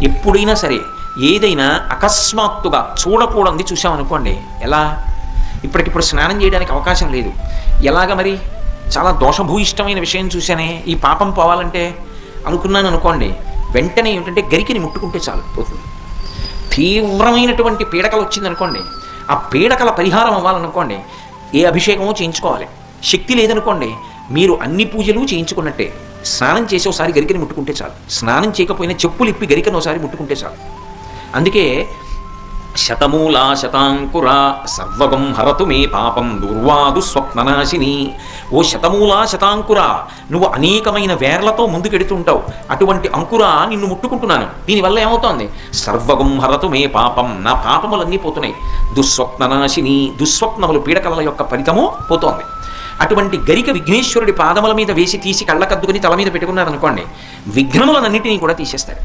ఎప్పుడైనా సరే ఏదైనా అకస్మాత్తుగా చూడకూడదు చూసామనుకోండి, ఎలా ఇప్పటికిప్పుడు స్నానం చేయడానికి అవకాశం లేదు, ఎలాగ మరి చాలా దోషభూయిష్టమైన విషయం చూశానే, ఈ పాపం పోవాలంటే అనుకున్నాను అనుకోండి, వెంటనే ఏమిటంటే గరికిని ముట్టుకుంటే చాలు పోతుంది. తీవ్రమైనటువంటి పీడకలు వచ్చిందనుకోండి, ఆ పీడకల పరిహారం అవ్వాలనుకోండి ఏ అభిషేకమో చేయించుకోవాలి. శక్తి లేదనుకోండి, మీరు అన్ని పూజలు చేయించుకున్నట్టే. స్నానం చేసి ఒకసారి గరికని ముట్టుకుంటే చాలు, స్నానం చేయకపోయినా చెప్పులు ఇప్పి గరికను ఒకసారి ముట్టుకుంటే చాలు. అందుకే శతమూలా శతాంకురా సర్వగం హరతు మే పాపం దుర్వాదు స్వప్ననాశిని. ఓ శతమూలా శతాంకురా, నువ్వు అనేకమైన వేర్లతో ముందుకెడుతుంటావు, అటువంటి అంకురా నిన్ను ముట్టుకుంటున్నాను. దీనివల్ల ఏమవుతోంది? సర్వగం హరతు మే పాపం, నా పాపములన్నీ పోతున్నాయి. దుస్వప్ననాశిని, దుస్వప్నములు పీడకల యొక్క ఫలితము పోతోంది. అటువంటి గరిక విఘ్నేశ్వరుడి పాదముల మీద వేసి తీసి కళ్ళకద్దుకుని తల మీద పెట్టుకున్నారనుకోండి, విఘ్నములన్నింటినీ కూడా తీసేస్తారు.